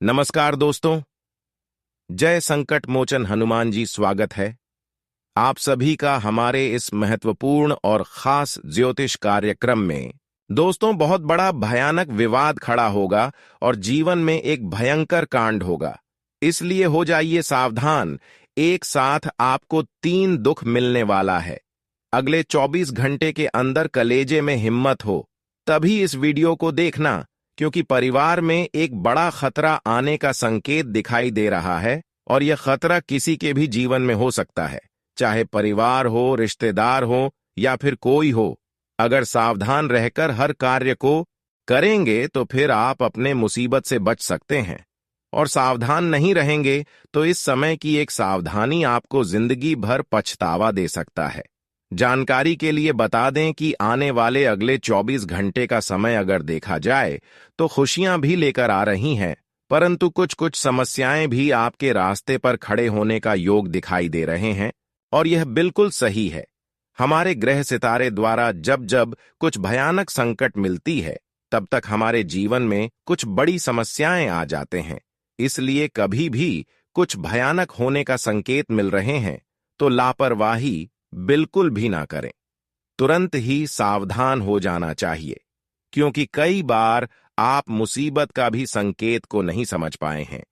नमस्कार दोस्तों। जय संकट मोचन हनुमान जी, स्वागत है आप सभी का हमारे इस महत्वपूर्ण और खास ज्योतिष कार्यक्रम में। दोस्तों, बहुत बड़ा भयानक विवाद खड़ा होगा और जीवन में एक भयंकर कांड होगा, इसलिए हो जाइए सावधान। एक साथ आपको 3 दुख मिलने वाला है। अगले 24 घंटे के अंदर कलेजे में हिम्मत हो तभी इस वीडियो को देखना, क्योंकि परिवार में एक बड़ा खतरा आने का संकेत दिखाई दे रहा है और यह खतरा किसी के भी जीवन में हो सकता है, चाहे परिवार हो, रिश्तेदार हो या फिर कोई हो। अगर सावधान रहकर हर कार्य को करेंगे तो फिर आप अपने मुसीबत से बच सकते हैं, और सावधान नहीं रहेंगे तो इस समय की एक सावधानी आपको जिंदगी भर पछतावा दे सकता है। जानकारी के लिए बता दें कि आने वाले अगले 24 घंटे का समय अगर देखा जाए तो खुशियां भी लेकर आ रही हैं, परंतु कुछ कुछ समस्याएं भी आपके रास्ते पर खड़े होने का योग दिखाई दे रहे हैं, और यह बिल्कुल सही है। हमारे ग्रह सितारे द्वारा जब जब कुछ भयानक संकट मिलती है तब तक हमारे जीवन में कुछ बड़ी समस्याएं आ जाते हैं। इसलिए कभी भी कुछ भयानक होने का संकेत मिल रहे हैं तो लापरवाही बिल्कुल भी ना करें। तुरंत ही सावधान हो जाना चाहिए, क्योंकि कई बार आप मुसीबत का भी संकेत को नहीं समझ पाए हैं।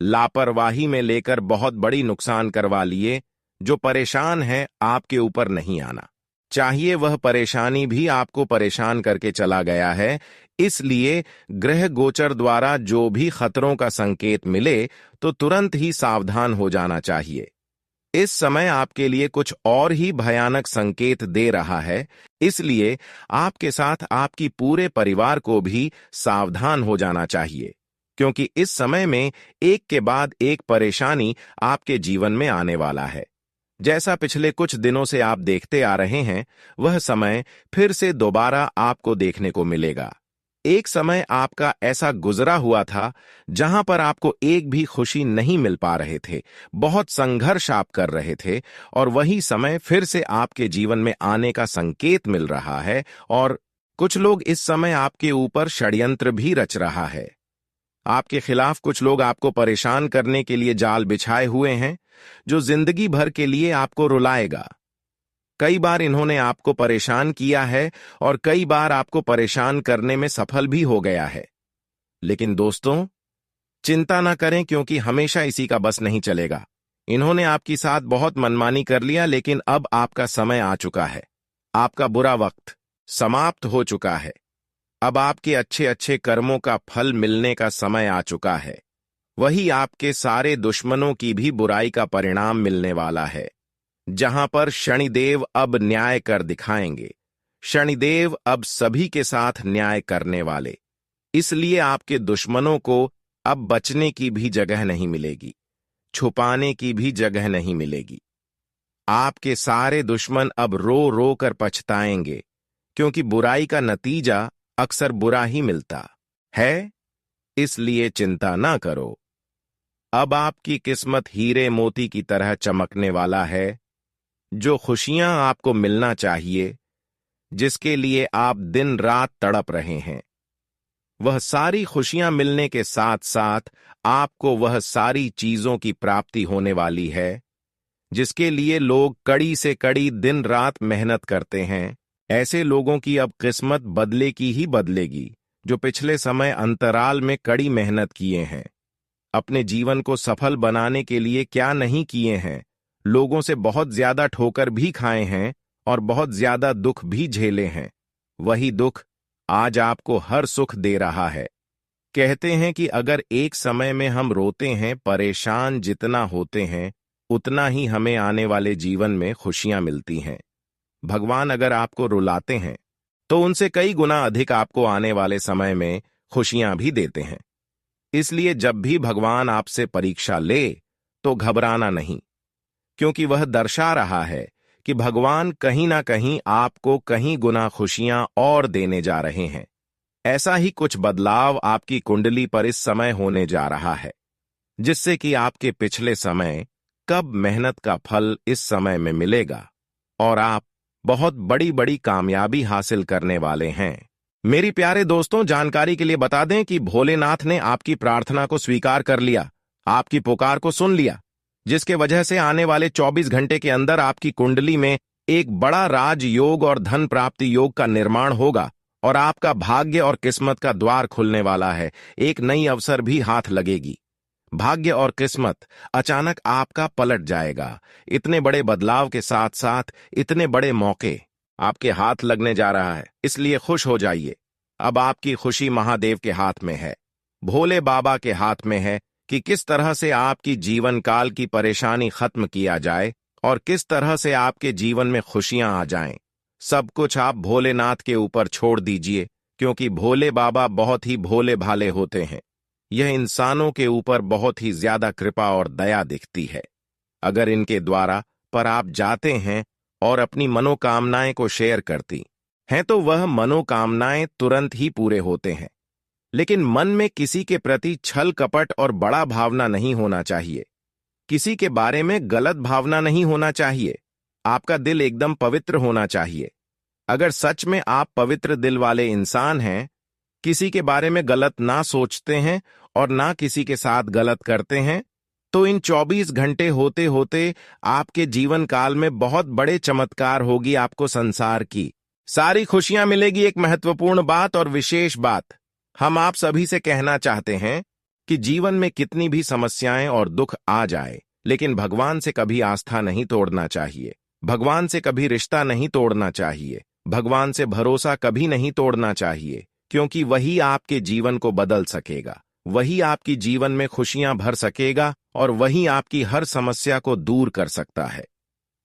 लापरवाही में लेकर बहुत बड़ी नुकसान करवा लिए। जो परेशान है आपके ऊपर नहीं आना चाहिए, वह परेशानी भी आपको परेशान करके चला गया है। इसलिए ग्रह गोचर द्वारा जो भी खतरों का संकेत मिले तो तुरंत ही सावधान हो जाना चाहिए। इस समय आपके लिए कुछ और ही भयानक संकेत दे रहा है, इसलिए आपके साथ आपकी पूरे परिवार को भी सावधान हो जाना चाहिए, क्योंकि इस समय में एक के बाद एक परेशानी आपके जीवन में आने वाला है। जैसा पिछले कुछ दिनों से आप देखते आ रहे हैं, वह समय फिर से दोबारा आपको देखने को मिलेगा। एक समय आपका ऐसा गुजरा हुआ था जहां पर आपको एक भी खुशी नहीं मिल पा रहे थे, बहुत संघर्ष आप कर रहे थे, और वही समय फिर से आपके जीवन में आने का संकेत मिल रहा है। और कुछ लोग इस समय आपके ऊपर षड्यंत्र भी रच रहा है। आपके खिलाफ कुछ लोग आपको परेशान करने के लिए जाल बिछाए हुए हैं, जो जिंदगी भर के लिए आपको रुलाएगा। कई बार इन्होंने आपको परेशान किया है और कई बार आपको परेशान करने में सफल भी हो गया है। लेकिन दोस्तों, चिंता ना करें, क्योंकि हमेशा इसी का बस नहीं चलेगा। इन्होंने आपकी साथ बहुत मनमानी कर लिया, लेकिन अब आपका समय आ चुका है। आपका बुरा वक्त समाप्त हो चुका है। अब आपके अच्छे अच्छे कर्मों का फल मिलने का समय आ चुका है। वही आपके सारे दुश्मनों की भी बुराई का परिणाम मिलने वाला है, जहां पर शनिदेव अब न्याय कर दिखाएंगे। शनिदेव अब सभी के साथ न्याय करने वाले, इसलिए आपके दुश्मनों को अब बचने की भी जगह नहीं मिलेगी, छुपाने की भी जगह नहीं मिलेगी। आपके सारे दुश्मन अब रो रो कर पछताएंगे, क्योंकि बुराई का नतीजा अक्सर बुरा ही मिलता है। इसलिए चिंता ना करो। अब आपकी किस्मत हीरे मोती की तरह चमकने वाला है। जो खुशियां आपको मिलना चाहिए, जिसके लिए आप दिन रात तड़प रहे हैं, वह सारी खुशियां मिलने के साथ साथ आपको वह सारी चीजों की प्राप्ति होने वाली है, जिसके लिए लोग कड़ी से कड़ी दिन रात मेहनत करते हैं। ऐसे लोगों की अब किस्मत बदलेगी ही बदलेगी, जो पिछले समय अंतराल में कड़ी मेहनत किए हैं, अपने जीवन को सफल बनाने के लिए क्या नहीं किए हैं, लोगों से बहुत ज्यादा ठोकर भी खाए हैं और बहुत ज्यादा दुख भी झेले हैं। वही दुख आज आपको हर सुख दे रहा है। कहते हैं कि अगर एक समय में हम रोते हैं, परेशान जितना होते हैं, उतना ही हमें आने वाले जीवन में खुशियां मिलती हैं। भगवान अगर आपको रुलाते हैं तो उनसे कई गुना अधिक आपको आने वाले समय में खुशियां भी देते हैं। इसलिए जब भी भगवान आपसे परीक्षा ले तो घबराना नहीं, क्योंकि वह दर्शा रहा है कि भगवान कहीं ना कहीं आपको कहीं गुना खुशियां और देने जा रहे हैं। ऐसा ही कुछ बदलाव आपकी कुंडली पर इस समय होने जा रहा है, जिससे कि आपके पिछले समय कब मेहनत का फल इस समय में मिलेगा और आप बहुत बड़ी बड़ी कामयाबी हासिल करने वाले हैं। मेरी प्यारे दोस्तों, जानकारी के लिए बता दें कि भोलेनाथ ने आपकी प्रार्थना को स्वीकार कर लिया, आपकी पुकार को सुन लिया, जिसके वजह से आने वाले 24 घंटे के अंदर आपकी कुंडली में एक बड़ा राजयोग और धन प्राप्ति योग का निर्माण होगा और आपका भाग्य और किस्मत का द्वार खुलने वाला है। एक नई अवसर भी हाथ लगेगी। भाग्य और किस्मत अचानक आपका पलट जाएगा। इतने बड़े बदलाव के साथ साथ इतने बड़े मौके आपके हाथ लगने जा रहा है, इसलिए खुश हो जाइए। अब आपकी खुशी महादेव के हाथ में है, भोले बाबा के हाथ में है कि किस तरह से आपकी जीवन काल की परेशानी खत्म किया जाए और किस तरह से आपके जीवन में खुशियां आ जाएं। सब कुछ आप भोलेनाथ के ऊपर छोड़ दीजिए, क्योंकि भोले बाबा बहुत ही भोले भाले होते हैं। यह इंसानों के ऊपर बहुत ही ज्यादा कृपा और दया दिखती है। अगर इनके द्वारा पर आप जाते हैं और अपनी मनोकामनाएं को शेयर करती हैं तो वह मनोकामनाएं तुरंत ही पूरे होते हैं। लेकिन मन में किसी के प्रति छल कपट और बड़ा भावना नहीं होना चाहिए। किसी के बारे में गलत भावना नहीं होना चाहिए। आपका दिल एकदम पवित्र होना चाहिए। अगर सच में आप पवित्र दिल वाले इंसान हैं, किसी के बारे में गलत ना सोचते हैं और ना किसी के साथ गलत करते हैं, तो इन 24 घंटे होते होते आपके जीवन काल में बहुत बड़े चमत्कार होगी। आपको संसार की सारी खुशियां मिलेगी। एक महत्वपूर्ण बात और विशेष बात हम आप सभी से कहना चाहते हैं कि जीवन में कितनी भी समस्याएं और दुख आ जाए, लेकिन भगवान से कभी आस्था नहीं तोड़ना चाहिए। भगवान से कभी रिश्ता नहीं तोड़ना चाहिए। भगवान से भरोसा कभी नहीं तोड़ना चाहिए, क्योंकि वही आपके जीवन को बदल सकेगा, वही आपकी जीवन में खुशियां भर सकेगा और वही आपकी हर समस्या को दूर कर सकता है।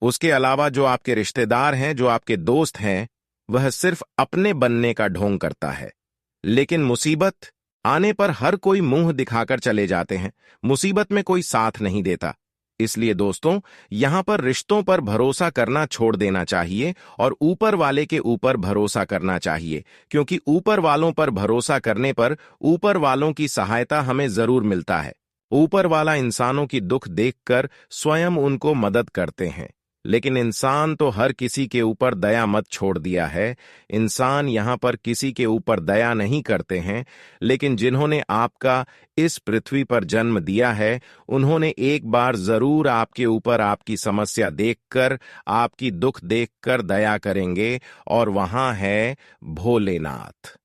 उसके अलावा जो आपके रिश्तेदार हैं, जो आपके दोस्त हैं, वह सिर्फ अपने बनने का ढोंग करता है। लेकिन मुसीबत आने पर हर कोई मुंह दिखाकर चले जाते हैं। मुसीबत में कोई साथ नहीं देता। इसलिए दोस्तों, यहां पर रिश्तों पर भरोसा करना छोड़ देना चाहिए और ऊपर वाले के ऊपर भरोसा करना चाहिए, क्योंकि ऊपर वालों पर भरोसा करने पर ऊपर वालों की सहायता हमें जरूर मिलता है। ऊपर वाला इंसानों की दुख देखकर स्वयं उनको मदद करते हैं। लेकिन इंसान तो हर किसी के ऊपर दया मत छोड़ दिया है। इंसान यहां पर किसी के ऊपर दया नहीं करते हैं, लेकिन जिन्होंने आपका इस पृथ्वी पर जन्म दिया है, उन्होंने एक बार जरूर आपके ऊपर आपकी समस्या देखकर, आपकी दुख देखकर दया करेंगे, और वहां है भोलेनाथ।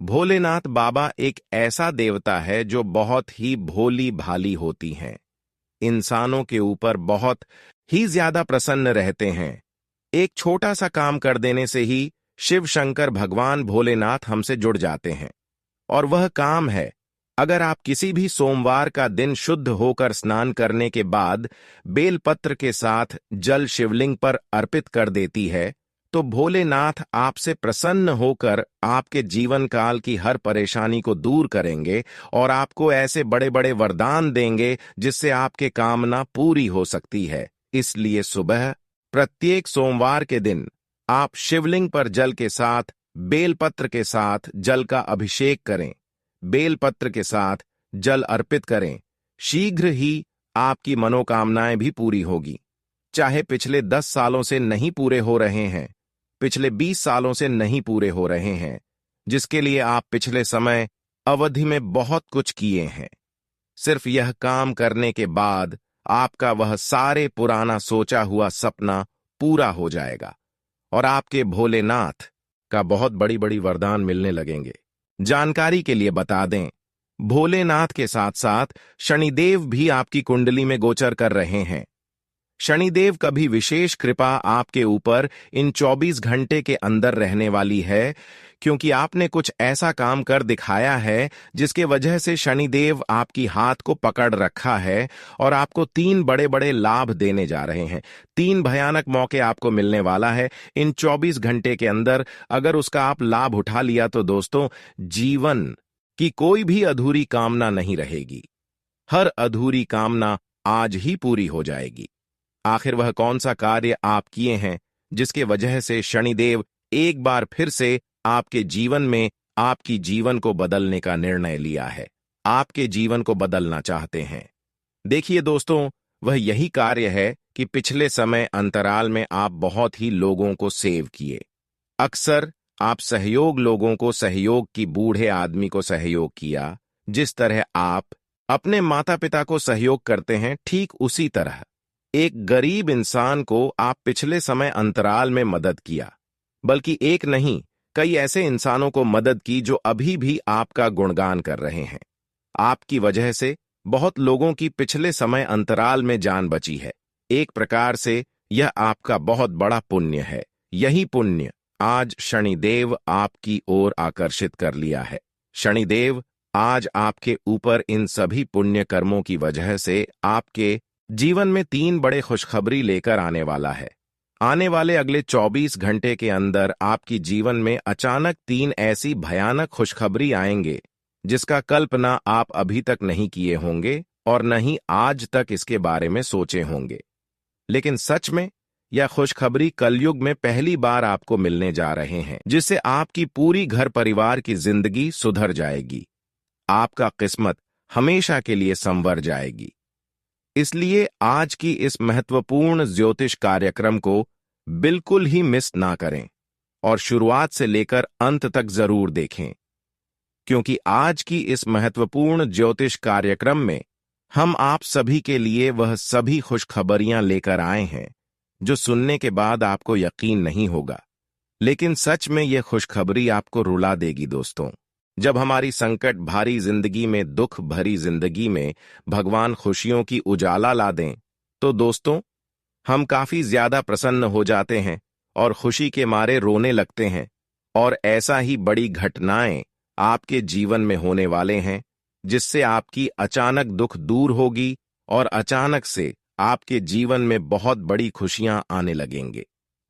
भोलेनाथ बाबा एक ऐसा देवता है जो बहुत ही भोली भाली होती हैं। इंसानों के ऊपर बहुत ही ज्यादा प्रसन्न रहते हैं। एक छोटा सा काम कर देने से ही शिव शंकर भगवान भोलेनाथ हमसे जुड़ जाते हैं, और वह काम है, अगर आप किसी भी सोमवार का दिन शुद्ध होकर स्नान करने के बाद बेलपत्र के साथ जल शिवलिंग पर अर्पित कर देती है, तो भोलेनाथ आपसे प्रसन्न होकर आपके जीवन काल की हर परेशानी को दूर करेंगे और आपको ऐसे बड़े बड़े वरदान देंगे जिससे आपके कामना पूरी हो सकती है। इसलिए सुबह प्रत्येक सोमवार के दिन आप शिवलिंग पर जल के साथ बेलपत्र के साथ जल का अभिषेक करें, बेलपत्र के साथ जल अर्पित करें। शीघ्र ही आपकी मनोकामनाएं भी पूरी होगी। चाहे पिछले 10 सालों से नहीं पूरे हो रहे हैं, पिछले 20 सालों से नहीं पूरे हो रहे हैं, जिसके लिए आप पिछले समय अवधि में बहुत कुछ किए हैं, सिर्फ यह काम करने के बाद आपका वह सारे पुराना सोचा हुआ सपना पूरा हो जाएगा और आपके भोलेनाथ का बहुत बड़ी बड़ी वरदान मिलने लगेंगे। जानकारी के लिए बता दें, भोलेनाथ के साथ साथ शनिदेव भी आपकी कुंडली में गोचर कर रहे हैं। शनिदेव का भी विशेष कृपा आपके ऊपर इन 24 घंटे के अंदर रहने वाली है, क्योंकि आपने कुछ ऐसा काम कर दिखाया है जिसके वजह से शनिदेव आपकी हाथ को पकड़ रखा है और आपको 3 बड़े बड़े लाभ देने जा रहे हैं। 3 भयानक मौके आपको मिलने वाला है इन 24 घंटे के अंदर। अगर उसका आप लाभ उठा लिया तो दोस्तों, जीवन की कोई भी अधूरी कामना नहीं रहेगी। हर अधूरी कामना आज ही पूरी हो जाएगी। आखिर वह कौन सा कार्य आप किए हैं जिसके वजह से शनिदेव एक बार फिर से आपके जीवन में आपकी जीवन को बदलने का निर्णय लिया है, आपके जीवन को बदलना चाहते हैं? देखिए दोस्तों, वह यही कार्य है कि पिछले समय अंतराल में आप बहुत ही लोगों को सेव किए। अक्सर आप सहयोग लोगों को सहयोग की बूढ़े आदमी को सहयोग किया, जिस तरह आप अपने माता पिता को सहयोग करते हैं, ठीक उसी तरह एक गरीब इंसान को आप पिछले समय अंतराल में मदद किया। बल्कि एक नहीं, कई ऐसे इंसानों को मदद की जो अभी भी आपका गुणगान कर रहे हैं। आपकी वजह से बहुत लोगों की पिछले समय अंतराल में जान बची है। एक प्रकार से यह आपका बहुत बड़ा पुण्य है। यही पुण्य आज शनिदेव आपकी ओर आकर्षित कर लिया है। शनिदेव आज आपके ऊपर इन सभी पुण्य कर्मों की वजह से आपके जीवन में 3 बड़े खुशखबरी लेकर आने वाला है। आने वाले अगले 24 घंटे के अंदर आपकी जीवन में अचानक 3 ऐसी भयानक खुशखबरी आएंगे जिसका कल्पना आप अभी तक नहीं किए होंगे और न ही आज तक इसके बारे में सोचे होंगे। लेकिन सच में यह खुशखबरी कलयुग में पहली बार आपको मिलने जा रहे हैं, जिससे आपकी पूरी घर परिवार की जिंदगी सुधर जाएगी। आपका किस्मत हमेशा के लिए संवर जाएगी। इसलिए आज की इस महत्वपूर्ण ज्योतिष कार्यक्रम को बिल्कुल ही मिस ना करें और शुरुआत से लेकर अंत तक जरूर देखें, क्योंकि आज की इस महत्वपूर्ण ज्योतिष कार्यक्रम में हम आप सभी के लिए वह सभी खुशखबरियां लेकर आए हैं जो सुनने के बाद आपको यकीन नहीं होगा, लेकिन सच में यह खुशखबरी आपको रुला देगी। दोस्तों, जब हमारी संकट भारी जिंदगी में, दुख भरी जिंदगी में भगवान खुशियों की उजाला ला दें, तो दोस्तों हम काफी ज्यादा प्रसन्न हो जाते हैं और खुशी के मारे रोने लगते हैं। और ऐसा ही बड़ी घटनाएं आपके जीवन में होने वाले हैं, जिससे आपकी अचानक दुख दूर होगी और अचानक से आपके जीवन में बहुत बड़ी खुशियां आने लगेंगे।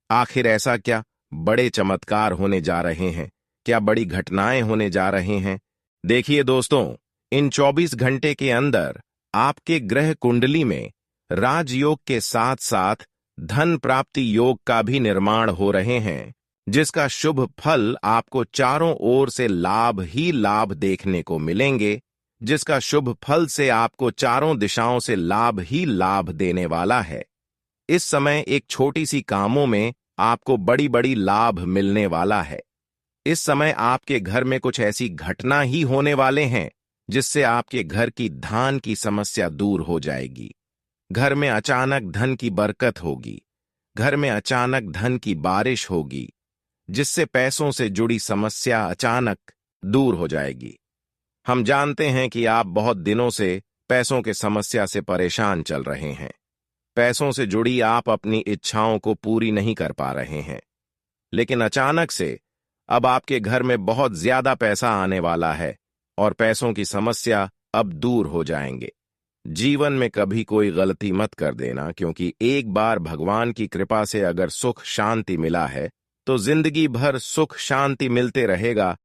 आखिर ऐसा क्या बड़े चमत्कार होने जा रहे हैं, क्या बड़ी घटनाएं होने जा रहे हैं? देखिए दोस्तों, इन 24 घंटे के अंदर आपके ग्रह कुंडली में राजयोग के साथ साथ धन प्राप्ति योग का भी निर्माण हो रहे हैं, जिसका शुभ फल आपको चारों ओर से लाभ ही लाभ देखने को मिलेंगे, जिसका शुभ फल से आपको चारों दिशाओं से लाभ ही लाभ देने वाला है। इस समय एक छोटी सी कामों में आपको बड़ी बड़ी लाभ मिलने वाला है। इस समय आपके घर में कुछ ऐसी घटना ही होने वाले हैं जिससे आपके घर की धान की समस्या दूर हो जाएगी। घर में अचानक धन की बरकत होगी। घर में अचानक धन की बारिश होगी, जिससे पैसों से जुड़ी समस्या अचानक दूर हो जाएगी। हम जानते हैं कि आप बहुत दिनों से पैसों के समस्या से परेशान चल रहे हैं। पैसों से जुड़ी आप अपनी इच्छाओं को पूरी नहीं कर पा रहे हैं, लेकिन अचानक से अब आपके घर में बहुत ज्यादा पैसा आने वाला है और पैसों की समस्या अब दूर हो जाएंगे। जीवन में कभी कोई गलती मत कर देना, क्योंकि एक बार भगवान की कृपा से अगर सुख शांति मिला है तो जिंदगी भर सुख शांति मिलते रहेगा